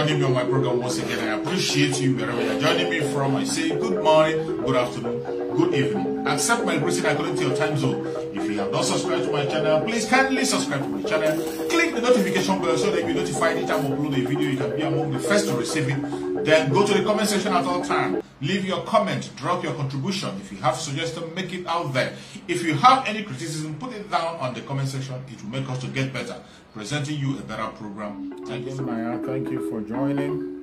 joining me on my program once again. I appreciate you wherever you're joining me from. I say good morning, good afternoon, good evening. Accept my greeting according to your time zone. If you have not subscribed to my channel, please kindly subscribe to my channel. Click the notification bell so that you'll be notified each time I upload a video. You can be among the first to receive it. Then go to the comment section at all times. Leave your comment, drop your contribution. If you have suggestions, make it out there. If you have any criticism, put it down on the comment section. It will make us to get better, presenting you a better program. Thank you, Maya. Thank you for joining.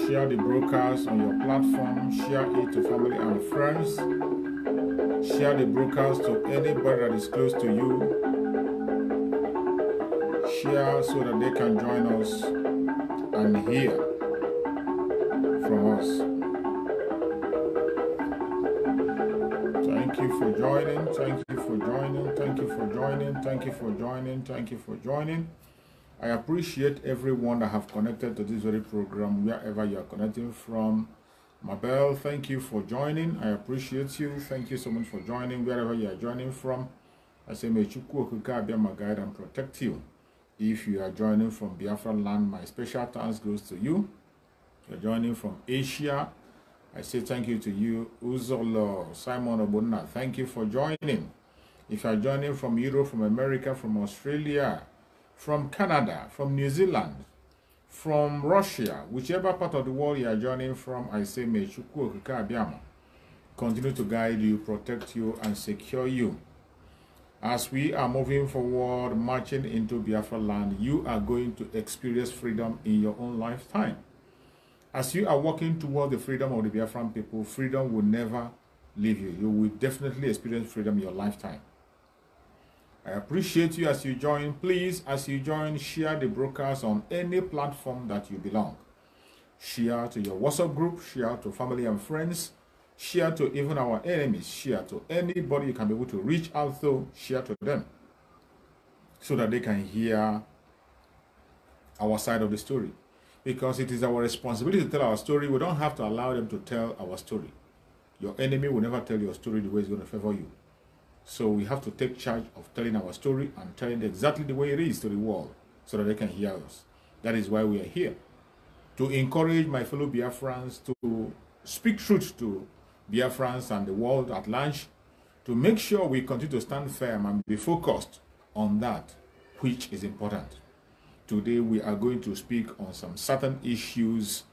Share the broadcast on your platform. Share it to family and friends. Share the broadcast to anybody that is close to you. Share so that they can join us and hear from us. Thank you for joining. Thank you for joining. Thank you for joining. Thank you for joining. Thank you for joining. I appreciate everyone that have connected to this very program, wherever you are connecting from. Mabel, thank you for joining. I appreciate you. Thank you so much for joining, wherever you are joining from. I say, may Chukwu Okuka be my guide and protect you. If you are joining from Biafra land, my special thanks goes to you. You're joining from Asia. I say thank you to you. Uzolo, Simon Obunna, thank you for joining. If you are joining from Europe, from America, from Australia, from Canada, from New Zealand, from Russia, whichever part of the world you are joining from, I say may Chukwu Okuka Abiyama continue to guide you, protect you, and secure you. As we are moving forward, marching into Biafra land, you are going to experience freedom in your own lifetime. As you are walking toward the freedom of the Biafran people, freedom will never leave you. You will definitely experience freedom in your lifetime. I appreciate you as you join. Please, as you join, share the broadcast on any platform that you belong. Share to your WhatsApp group, share to family and friends, share to even our enemies, share to anybody you can be able to reach out to, share to them so that they can hear our side of the story. Because it is our responsibility to tell our story. We don't have to allow them to tell our story. Your enemy will never tell your story the way it's going to favor you. So we have to take charge of telling our story and telling it exactly the way it is to the world so that they can hear us. That is why we are here. To encourage my fellow Biafrans to speak truth to Biafrans and the world at large, to make sure we continue to stand firm and be focused on that which is important. Today we are going to speak on some certain issues.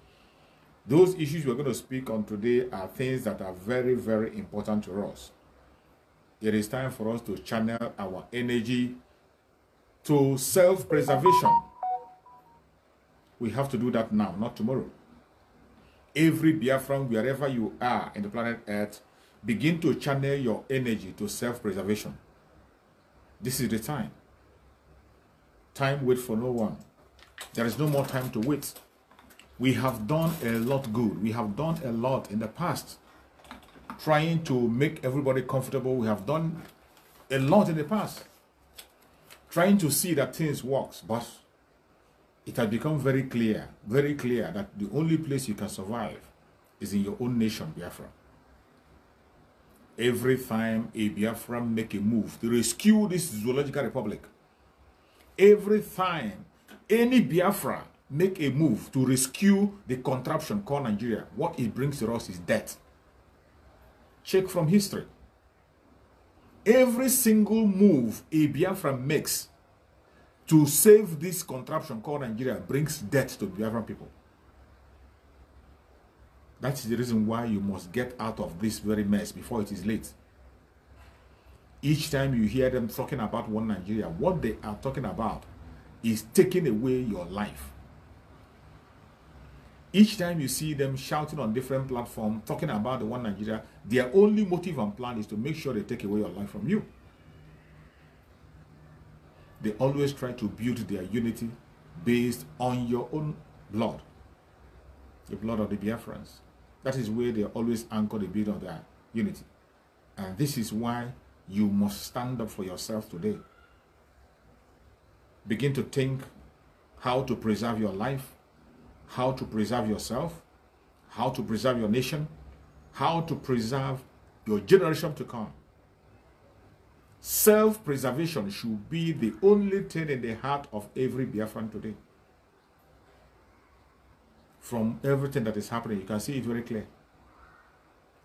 Those issues we're going to speak on today are things that are very, very important to us. It is time for us to channel our energy to self-preservation. We have to do that now, not tomorrow. Every Biafran, wherever you are in the planet Earth, begin to channel your energy to self-preservation. This is the time. Time waits for no one. There is no more time to wait. We have done a lot good. We have done a lot in the past, trying to make everybody comfortable. We have done a lot in the past, trying to see that things work. But it has become very clear that the only place you can survive is in your own nation, Biafra. Every time a Biafra make a move to rescue this zoological republic, every time any Biafra make a move to rescue the contraption called Nigeria, what it brings to us is death. Check from history. Every single move a Biafra makes to save this contraption called Nigeria brings death to Biafran people. That is the reason why you must get out of this very mess before it is late. Each time you hear them talking about one Nigeria, what they are talking about is taking away your life. Each time you see them shouting on different platforms, talking about the one Nigeria, their only motive and plan is to make sure they take away your life from you. They always try to build their unity based on your own blood, the blood of the Biafrans. That is where they always anchor the build of their unity. And this is why you must stand up for yourself today. Begin to think how to preserve your life, how to preserve yourself, how to preserve your nation, how to preserve your generation to come. Self-preservation should be the only thing in the heart of every Biafran today. from everything that is happening. You can see it very clear.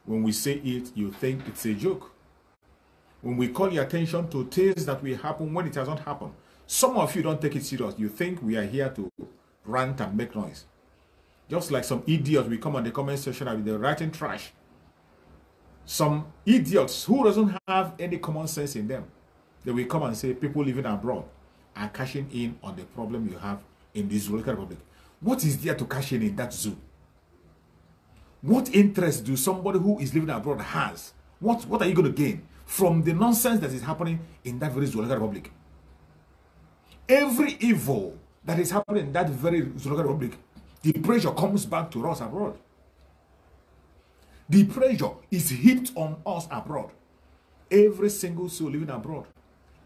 When we say it, you think it's a joke. When we call your attention to things that will happen when it has not happened, some of you don't take it serious. You think we are here to rant and make noise. Just like some idiots, we come on the comment section and they're writing trash. Some idiots who doesn't have any common sense in them, they will come and say people living abroad are cashing in on the problem you have in this local republic. What is there to cash in that zoo? What interest do somebody who is living abroad has? What are you going to gain from the nonsense that is happening in that very Zoological Republic? Every evil that is happening in that very Zoological Republic, the pressure comes back to us abroad. The pressure is heaped on us abroad. Every single soul living abroad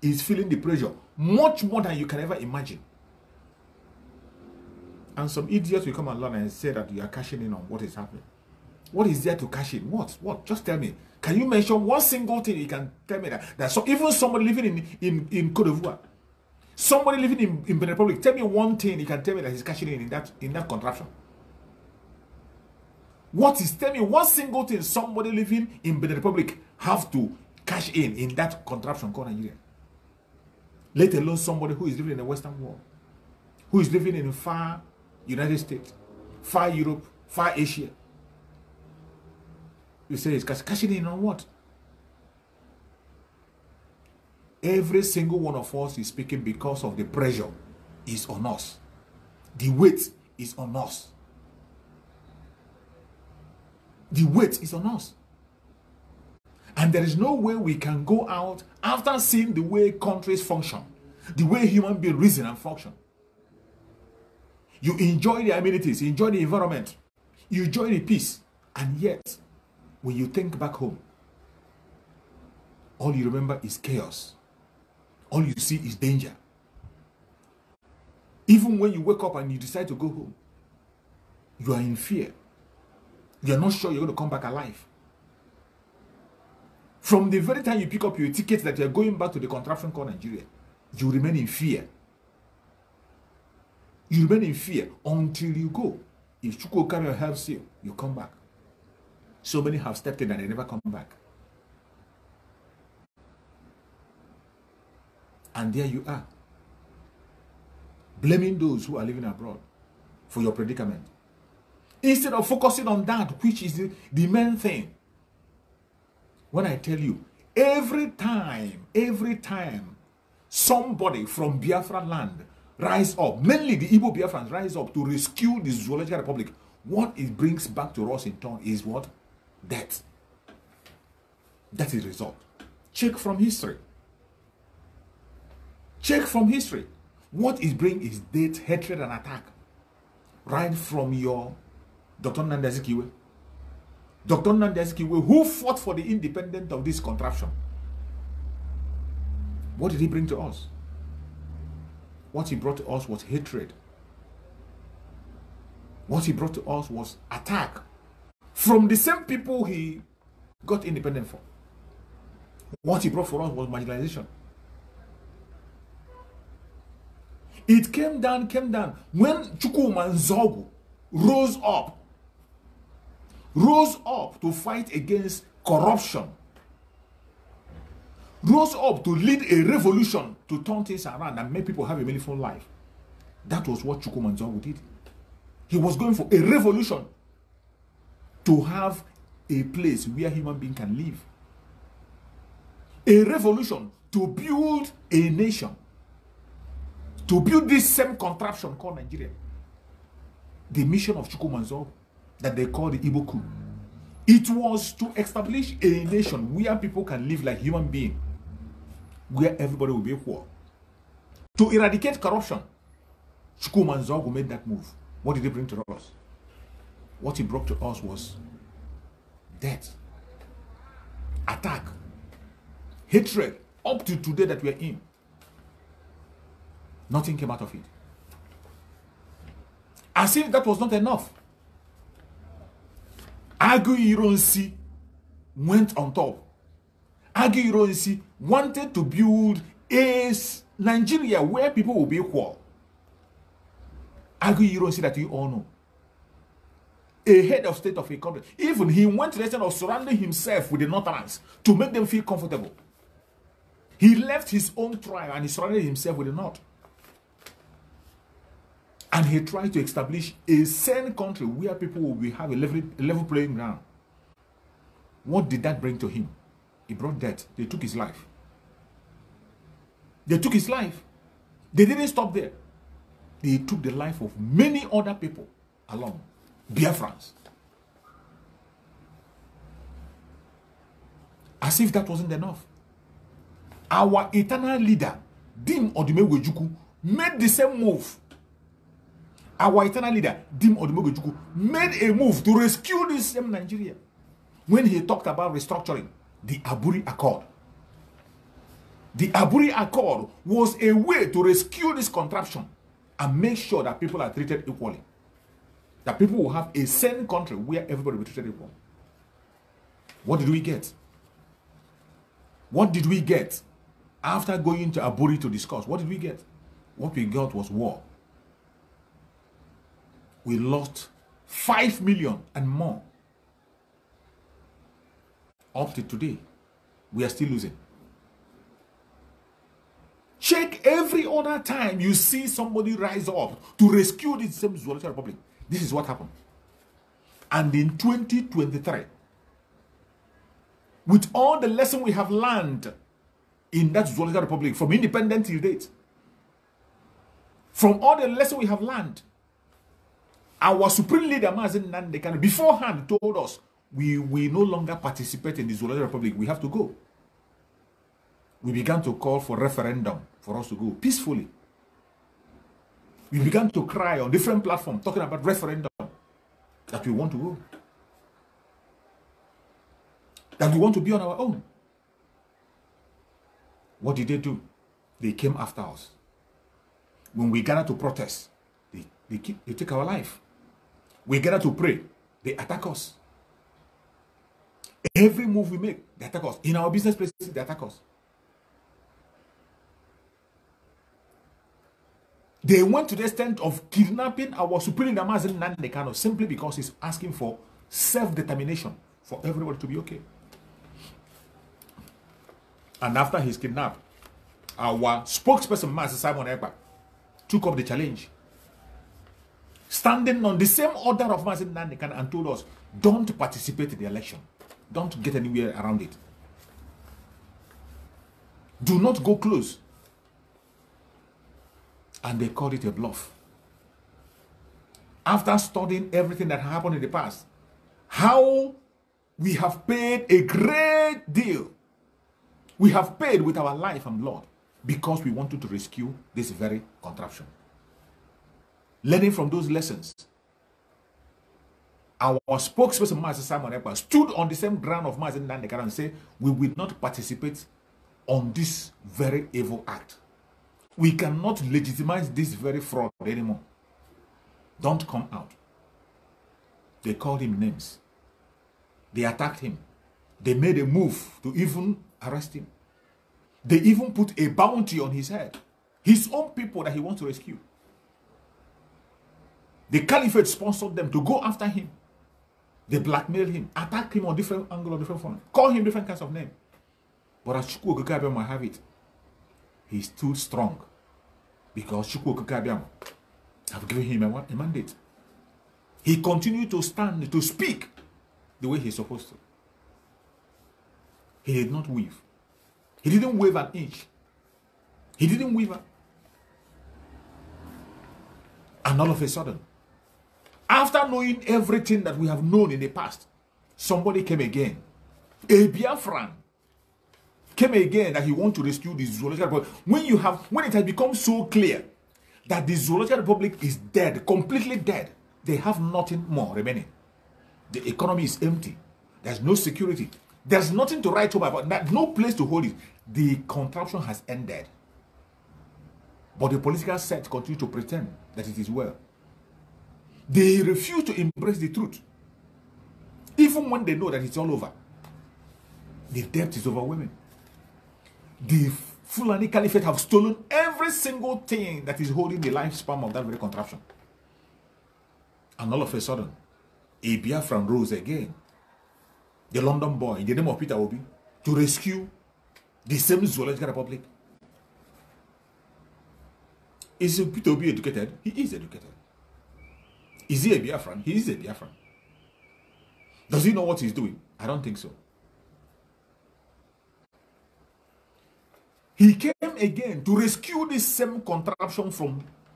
is feeling the pressure much more than you can ever imagine. And some idiots will come along and say that you are cashing in on what is happening. What is there to cash in? What? Just tell me. Can you mention one single thing you can tell me that so even somebody living in Côte d'Ivoire, somebody living in Benin Republic, tell me one thing you can tell me that is cashing in that contraption. Tell me one single thing somebody living in Benin Republic have to cash in that contraption called Nigeria. Let alone somebody who is living in the Western world, who is living in far United States, far Europe, far Asia. You say it's cashing in on what? Every single one of us is speaking because of the pressure is on us. The weight is on us. The weight is on us. And there is no way we can go out after seeing the way countries function, the way human beings reason and function. You enjoy the amenities, you enjoy the environment, you enjoy the peace, and yet, when you think back home, all you remember is chaos. All you see is danger. Even when you wake up and you decide to go home, you are in fear. You are not sure you're going to come back alive. From the very time you pick up your ticket that you're going back to the contraption called Nigeria, you remain in fear. You remain in fear until you go. If Chukwu Carrier helps you, you come back. So many have stepped in and they never come back. And there you are, blaming those who are living abroad for your predicament. Instead of focusing on that, which is the main thing. When I tell you, every time somebody from Biafra land rise up, mainly the Igbo Biafrans rise up to rescue the Zoological Republic, what it brings back to us in turn is what? Death. That is the result. Check from history. Check from history. What it brings is death, hatred, and attack. Right from your Dr. Nnamdi Azikiwe. Dr. Nnamdi Azikiwe, who fought for the independence of this contraption. What did he bring to us? What he brought to us was hatred. What he brought to us was attack from the same people he got independent for. What he brought for us was marginalization. It came down when Chukwuma Nzogu rose up to fight against corruption, rose up to lead a revolution to turn things around and make people have a meaningful life. That was what Chukwuma Nzogu did. He was going for a revolution to have a place where human beings can live. A revolution to build a nation. To build this same contraption called Nigeria. The mission of Chukwuma Nzogu that they call the Igbo coup. It was to establish a nation where people can live like human beings. Where everybody will be equal. To eradicate corruption. Chukwuma Nzogu made that move. What did he bring to us? What he brought to us was death, attack, hatred, up to today that we are in. Nothing came out of it. As if that was not enough. Agirozi went on top. Agirozi wanted to build a Nigeria where people will be equal. Agirozi that you all know. a head of state of a country. Even he went to the extent of surrounding himself with the Northerners to make them feel comfortable. He left his own tribe and he surrounded himself with the North. And he tried to establish a sane country where people will have a level playing ground. What did that bring to him? It brought death. They took his life. They took his life. They didn't stop there. They took the life of many other people along. Biafrans. As if that wasn't enough. Our eternal leader, Dim Odumegwu, made the same move. Our eternal leader, Dim Odumegwu, made a move to rescue this same Nigeria. When he talked about restructuring the Aburi Accord. The Aburi Accord was a way to rescue this contraption and make sure that people are treated equally. That people will have a sane country where everybody will be treated equal. What did we get? What did we get after going to Aburi to discuss? What did we get? What we got was war. We lost 5 million and more. Up to today, we are still losing. Check every other time you see somebody rise up to rescue this same Zoological Republic. This is what happened. And in 2023, with all the lessons we have learned in that Zoological Republic from independence till date, from all the lessons we have learned, our supreme leader, Mazen Nandekan, beforehand told us, we no longer participate in the Zoological Republic. We have to go. We began to call for referendum for us to go peacefully. We began to cry on different platforms talking about referendum, that we want to go. That we want to be on our own. What did they do? They came after us. When we gathered to protest, they take our life. We gathered to pray, they attack us. Every move we make, they attack us. In our business places, they attack us. They went to the extent of kidnapping our supreme leader Mazen Nandekano simply because he's asking for self-determination for everybody to be okay. And after he's kidnapped, our spokesperson Master Simon Ekpa took up the challenge, standing on the same order of Mazen Nandekano, and told us, don't participate in the election. Don't get anywhere around it. Do not go close. And they called it a bluff. After studying everything that happened in the past, how we have paid a great deal. We have paid with our life and blood because we wanted to rescue this very contraption. Learning from those lessons, our spokesperson, Master Simon Ekpa, stood on the same ground of Mazen Nandekano and said, we will not participate on this very evil act. We cannot legitimize this very fraud anymore. Don't come out. They called him names. They attacked him. They made a move to even arrest him. They even put a bounty on his head. His own people that he wants to rescue. The Caliphate sponsored them to go after him. They blackmailed him, attacked him on different angles, different forms, called him different kinds of names. But as Chukwu Okeke Abiama have it, he stood strong because Chukwu Okeke Abiama have given him a mandate. He continued to stand, to speak the way he's supposed to. He did not weave. He didn't wave an inch. He didn't waver. And all of a sudden, after knowing everything that we have known in the past, somebody came again. A Biafran came again that he wants to rescue the Zoological Republic. When it has become so clear that the Zoological Republic is dead, completely dead, they have nothing more remaining. The economy is empty. There's no security. There's nothing to write home about. No place to hold it. The contraption has ended. But the political set continue to pretend that it is well. They refuse to embrace the truth. Even when they know that it's all over. The debt is overwhelming. The Fulani Caliphate have stolen every single thing that is holding the lifespan of that very contraption. And all of a sudden, a Biafran rose again, the London boy, in the name of Peter Obi, to rescue the same zoological republic. Is Peter Obi educated? He is educated. Is he a Biafran? He is a Biafran. Does he know what he's doing? I don't think so. He came again to rescue this same contraption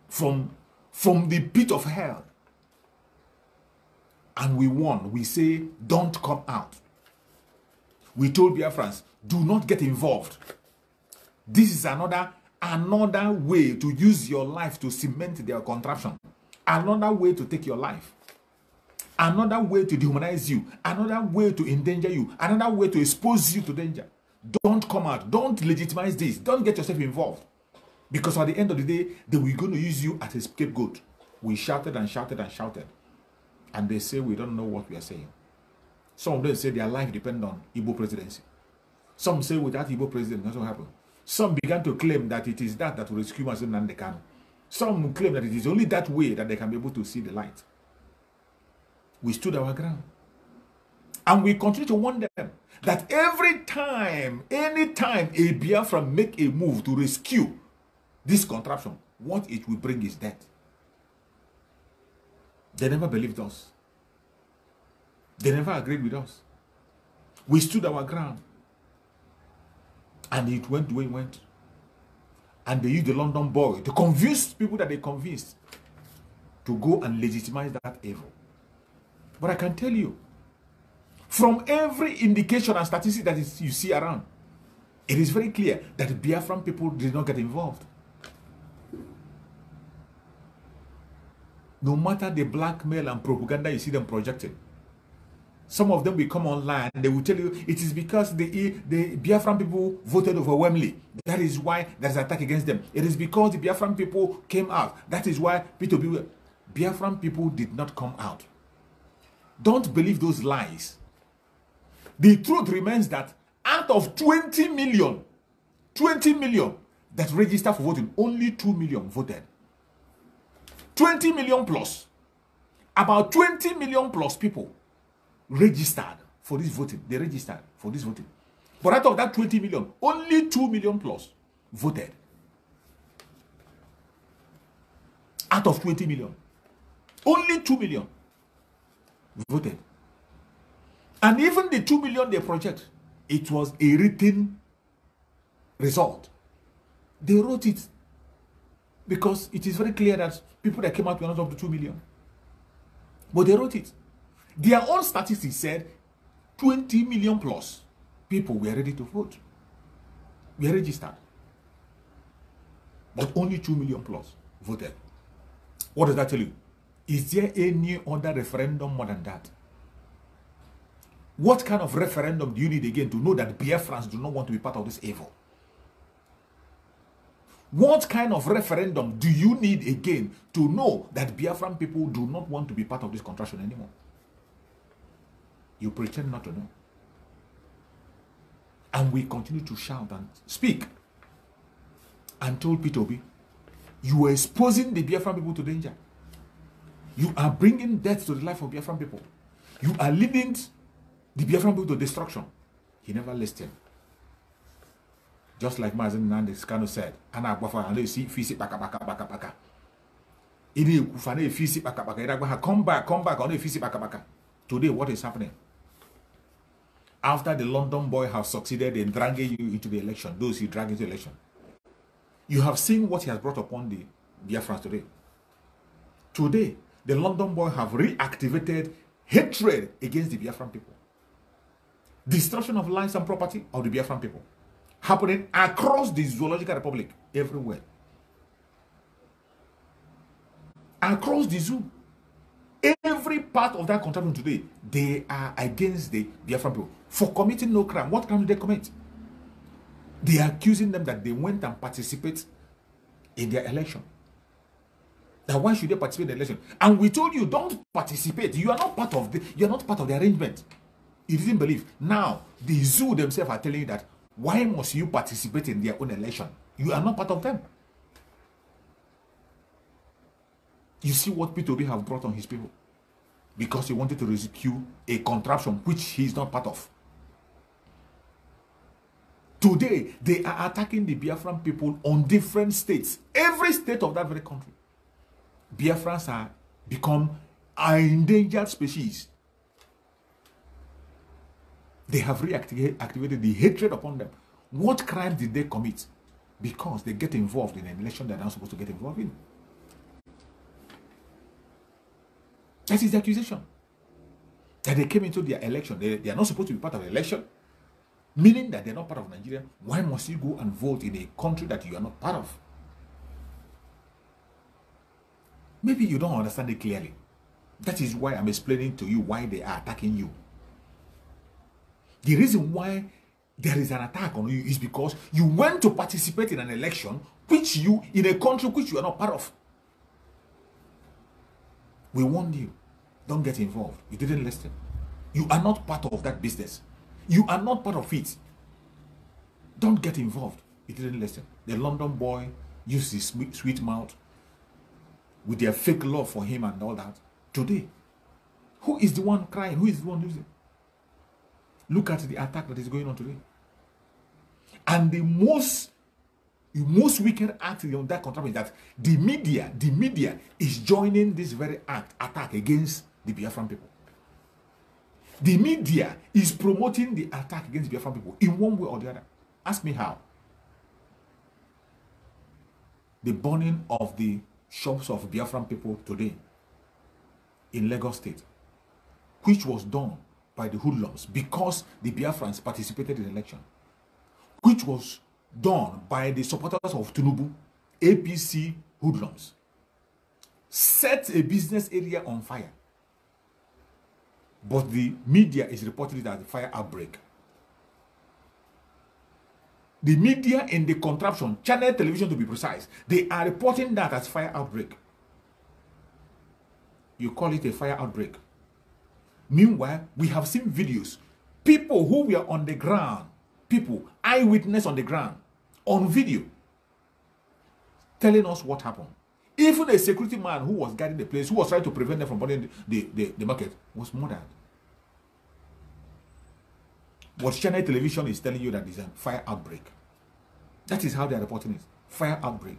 from the pit of hell. And we won. We say, don't come out. We told Biafrans, do not get involved. This is another way to use your life to cement their contraption. Another way to take your life. Another way to dehumanize you. Another way to endanger you. Another way to expose you to danger. Don't come out. Don't legitimize this. Don't get yourself involved. Because at the end of the day, they were going to use you as a scapegoat. We shouted and shouted and shouted. And they say we don't know what we are saying. Some of them say their life depends on Igbo presidency. Some say without Igbo president, nothing will happen. Some began to claim that it is that will rescue Mazen Nnamdi Kanu. Some claim that it is only that way that they can be able to see the light. We stood our ground. And we continue to warn them that every time, anytime a Biafra make a move to rescue this contraption, what it will bring is death. They never believed us. They never agreed with us. We stood our ground. And it went the way it went. And they used the London boy to convince people that they convinced to go and legitimize that evil. But I can tell you, from every indication and statistic that you see around, it is very clear that the Biafran people did not get involved. No matter the blackmail and propaganda you see them projecting, some of them will come online and they will tell you it is because the Biafran people voted overwhelmingly. That is why there is an attack against them. It is because the Biafran people came out. That is why Biafran people did not come out. Don't believe those lies. The truth remains that out of 20 million that registered for voting, only 2 million voted. 20 million plus. About 20 million plus people registered for this voting. They registered for this voting. But out of that 20 million, only 2 million plus voted. Out of 20 million, only 2 million voted. And even the 2 million they project, it was a written result. They wrote it because it is very clear that people that came out were not up to 2 million. But they wrote it. Their own statistics said 20 million plus people were ready to vote. We are registered. But only 2 million plus voted. What does that tell you? Is there any other referendum more than that? What kind of referendum do you need again to know that Biafrans do not want to be part of this evil? What kind of referendum do you need again to know that Biafran people do not want to be part of this contraction anymore? You pretend not to know. And we continue to shout and speak and told Peter Obi, you are exposing the Biafran people to danger. You are bringing death to the life of Biafran people. You are leading the Biafran people to destruction. He never listened. Just like Mazen Nnamdi Kanu said, "Ana agbafa ane si fisi baka baka baka baka." Ini kufane fisi baka baka. Ira gbaha come back ane fisi baka baka. Today, what is happening? After the London boy have succeeded in dragging you into the election, those he dragged into the election, you have seen what he has brought upon the Biafrans today. Today, the London boy have reactivated hatred against the Biafran people. Destruction of lives and property of the Biafran people happening across the zoological republic, everywhere. Across the zoo. Every part of that contraption today, they are against the Biafran people for committing no crime. What crime did they commit? They are accusing them that they went and participate in their election. That why should they participate in the election? And we told you, don't participate. You are not part of the arrangement. You didn't believe. Now, the zoo themselves are telling you that why must you participate in their own election? You are not part of them. You see what Peter Obi have brought on his people. because he wanted to rescue a contraption which he is not part of. Today, they are attacking the Biafran people on different states. Every state of that very country. Biafrans are become an endangered species. They have reactivated the hatred upon them. What crime did they commit? Because they get involved in an election they're not supposed to get involved in. That is the accusation. That they came into their election. They are not supposed to be part of the election. Meaning that they're not part of Nigeria. Why must you go and vote in a country that you are not part of? Maybe you don't understand it clearly. That is why I'm explaining to you why they are attacking you. The reason why there is an attack on you is because you went to participate in an election in a country which you are not part of. We warned you. Don't get involved. You didn't listen. You are not part of that business. You are not part of it. Don't get involved. You didn't listen. The London boy used his sweet mouth with their fake love for him and all that. Today, who is the one crying? Who is the one losing? Look at the attack that is going on today. And the most wicked act on that contract is that the media is joining this very attack against the Biafran people. The media is promoting the attack against the Biafran people in one way or the other. Ask me how. The burning of the shops of Biafran people today in Lagos State, which was done by the hoodlums because the Biafrans participated in the election, which was done by the supporters of Tinubu, APC hoodlums, set a business area on fire. But the media is reporting it as a fire outbreak. The media in the contraption, channel television to be precise, they are reporting that as fire outbreak. You call it a fire outbreak. Meanwhile, we have seen videos. People who were on the ground, eyewitness on the ground, on video, telling us what happened. Even a security man who was guarding the place, who was trying to prevent them from burning the market, was murdered. But channel television is telling you that it's a fire outbreak. That is how they are reporting it. Fire outbreak.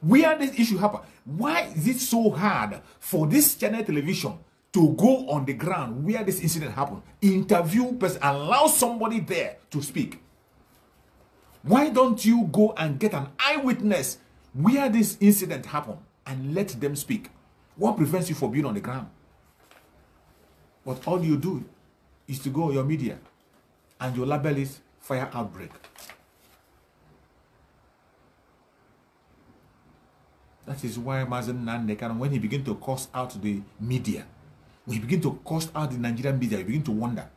Where this issue happened, why is it so hard for this channel television to go on the ground where this incident happened, interview person, allow somebody there to speak? Why don't you go and get an eyewitness where this incident happened and let them speak? What prevents you from being on the ground? But all you do is to go on your media and your label is fire outbreak. That is why Mazen Nandekan, when he began to curse out the media, when he began to curse out the Nigerian media, you begin to wonder,